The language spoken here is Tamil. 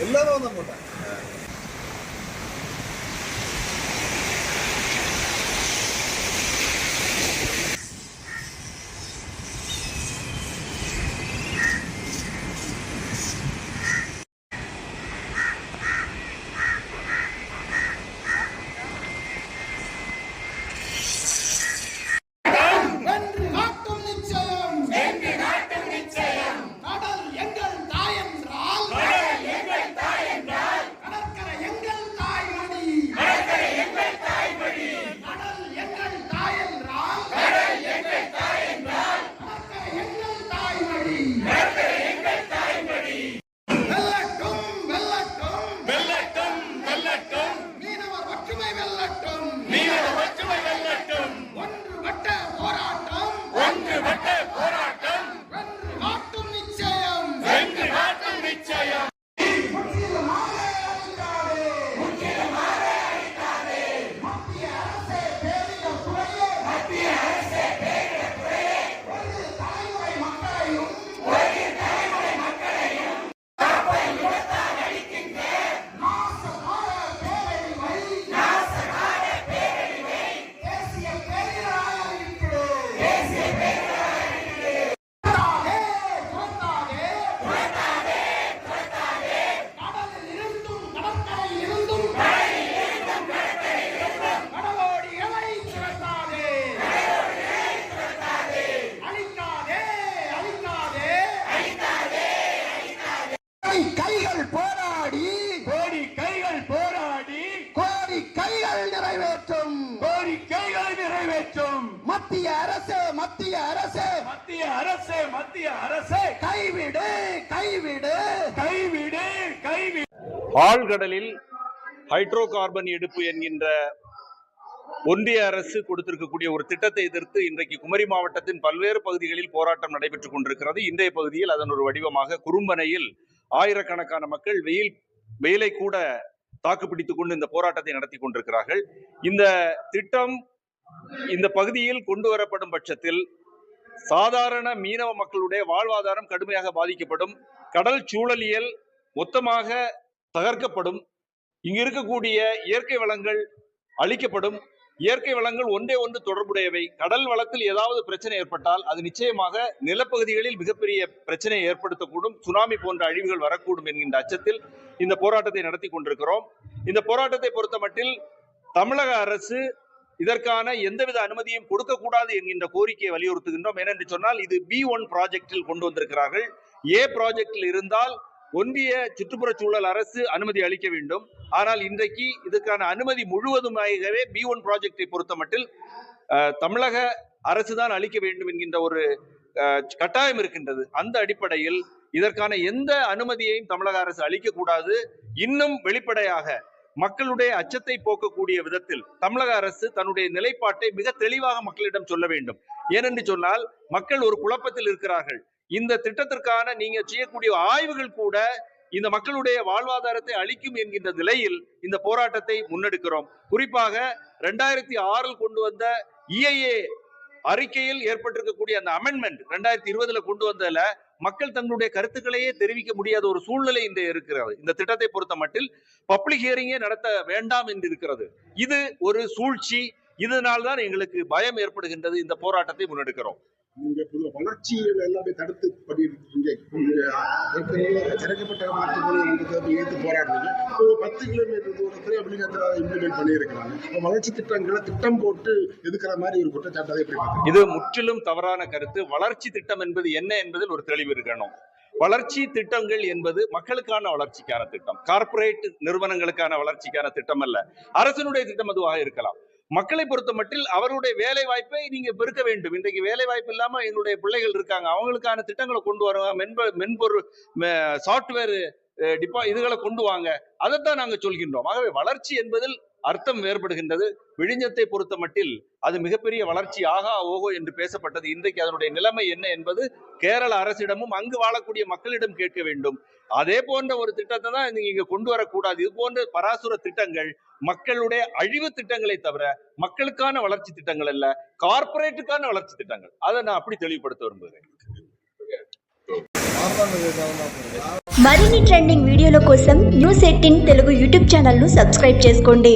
எல்லாரும் தான் போட்டாங்க. மத்திய அரசு மத்திய அரசு மத்திய அரசு மத்திய அரசு கைவிடு கைவிடு கைவிடு கைவிடு. ஆழ்கடலில் ஹைட்ரோ கார்பன் எடுப்பு என்கின்ற ஒன்றிய அரசு கொடுத்திருக்கக்கூடிய ஒரு திட்டத்தை எதிர்த்து இன்றைக்கு குமரி மாவட்டத்தின் பல்வேறு பகுதிகளில் போராட்டம் நடைபெற்றுக் கொண்டிருக்கிறது. இன்றைய பகுதியில் அதன் ஒரு வடிவமாக குறும்பனையில் ஆயிரக்கணக்கான மக்கள் வெயிலை கூட தாக்குப்பிடித்துக் கொண்டு இந்த போராட்டத்தை நடத்தி கொண்டிருக்கிறார்கள். இந்த திட்டம் இந்த பகுதியில் கொண்டு வரப்படும் பட்சத்தில் சாதாரண மீனவ மக்களுடைய வாழ்வாதாரம் கடுமையாக பாதிக்கப்படும். கடல் சூழலியல் மொத்தமாக தகர்க்கப்படும். இங்கு இருக்கக்கூடிய இயற்கை வளங்கள் அழிக்கப்படும். இயற்கை வளங்கள் ஒன்றே ஒன்று தொடர்புடையவை. கடல் வளத்தில் ஏதாவது பிரச்சனை ஏற்பட்டால் அது நிச்சயமாக நிலப்பகுதிகளில் மிகப்பெரிய பிரச்சனையை ஏற்படுத்தக்கூடும். சுனாமி போன்ற அழிவுகள் வரக்கூடும் என்கின்ற அச்சத்தில் இந்த போராட்டத்தை நடத்தி கொண்டிருக்கிறோம். இந்த போராட்டத்தை பொறுத்த மட்டில் தமிழக அரசு இதற்கான எந்தவித அனுமதியும் கொடுக்கக்கூடாது என்கின்ற கோரிக்கையை வலியுறுத்துகின்றோம். ஏனென்று சொன்னால் இது B1 ப்ராஜெக்டில் கொண்டு வந்திருக்கிறார்கள். A ப்ராஜெக்டில் இருந்தால் ஒன்றிய சுற்றுப்புற சூழல் அரசு அனுமதி அளிக்க வேண்டும். ஆனால் இன்றைக்கு இதுக்கான அனுமதி முழுவதுமாகவே B1 ப்ராஜெக்டை பொறுத்த மட்டில் தமிழக அரசுதான் அளிக்க வேண்டும் என்கின்ற ஒரு கட்டாயம் இருக்கின்றது. அந்த அடிப்படையில் இதற்கான எந்த அனுமதியையும் தமிழக அரசு அளிக்கக்கூடாது. இன்னும் வெளிப்படையாக மக்களுடைய அச்சத்தை போக்கக்கூடிய விதத்தில் தமிழக அரசு தன்னுடைய நிலைப்பாட்டை மிக தெளிவாக மக்களிடம் சொல்ல வேண்டும். ஏனென்று சொன்னால் மக்கள் ஒரு குழப்பத்தில் இருக்கிறார்கள். இந்த திட்டத்திற்கான நீங்க செய்யக்கூடிய ஆய்வுகள் கூட இந்த மக்களுடைய வாழ்வாதாரத்தை அளிக்கும் என்கின்ற நிலையில் இந்த போராட்டத்தை முன்னெடுக்கிறோம். குறிப்பாக 2006 கொண்டு வந்த EIA அறிக்கையில் ஏற்பட்டிருக்கக்கூடிய அந்த அமெண்ட்மெண்ட் 2020 கொண்டு வந்ததுல மக்கள் தங்களுடைய கருத்துக்களையே தெரிவிக்க முடியாத ஒரு சூழ்நிலை இன்று இருக்கிறது. இந்த திட்டத்தை பொறுத்த மட்டில் பப்ளிக் ஹியரிங்கே நடத்த வேண்டாம் என்று இருக்கிறது. இது ஒரு சூழ்ச்சி. இதனால்தான் எங்களுக்கு பயம் ஏற்படுகின்றது. இந்த போராட்டத்தை முன்னெடுக்கிறோம். நீங்க வளர்ச்சிகள் எல்லாமே தடுத்து பண்ணிருக்கீங்க. திறக்கப்பட்ட மாற்றத்தை போராடுறீங்க. 10 கிலோமீட்டர் தூரத்துல இம்ப்ளிமெண்ட் பண்ணியிருக்கிறாங்க. வளர்ச்சி திட்டங்களை திட்டம் போட்டு எதுக்கிற மாதிரி ஒரு குற்றச்சாட்டை எப்படி? இது முற்றிலும் தவறான கருத்து. வளர்ச்சி திட்டம் என்பது என்ன என்பதில் ஒரு தெளிவு இருக்கணும். வளர்ச்சி திட்டங்கள் என்பது மக்களுக்கான வளர்ச்சிக்கான திட்டம், கார்ப்பரேட் நிறுவனங்களுக்கான வளர்ச்சிக்கான திட்டம் அல்ல. அரசனுடைய திட்டம் அதுவாக இருக்கலாம். மக்களை பொறுத்த மட்டில் அவர்களுடைய வேலை வாய்ப்பை நீங்க பெருக்க வேண்டும். இன்றைக்கு வேலை வாய்ப்பு இல்லாம எங்களுடைய பிள்ளைகள் இருக்காங்க. அவங்களுக்கான திட்டங்களை கொண்டு வருவாங்க. மென்பொருள் சாப்ட்வேர் இதுகளை கொண்டு வாங்க. அதைத்தான் நாங்க சொல்கின்றோம். ஆகவே வளர்ச்சி என்பதில் அர்த்தம் வேறுபடுகின்றது. விழிஞத்தை பொறுத்த மட்டில் அது மிகப்பெரிய வளர்ச்சி, ஆகா ஓகோ என்று பேசப்பட்டது. இன்றைக்கு அதனுடைய நிலைமை என்ன என்பது கேரள அரசிடமும் அங்கு வாழக்கூடிய மக்களிடம் கேட்க வேண்டும். அதே போன்ற ஒரு திட்டத்தை தான் நீங்க இங்க கொண்டு வரக்கூடாது. இது போன்ற பராசுர திட்டங்கள் மக்களுடைய அழிவு திட்டங்களை தவிர மக்களுக்கான வளர்ச்சி திட்டங்கள் அல்ல, கார்ப்பரேட்டுக்கான வளர்ச்சி திட்டங்கள். அதை நான் அப்படி தெளிவுபடுத்த விரும்புகிறேன். మరిన్ని ట్రెండింగ్ వీడియోల కోసం న్యూస్ 18 తెలుగు యూట్యూబ్ ఛానల్ను సబ్స్క్రైబ్ చేసుకోండి.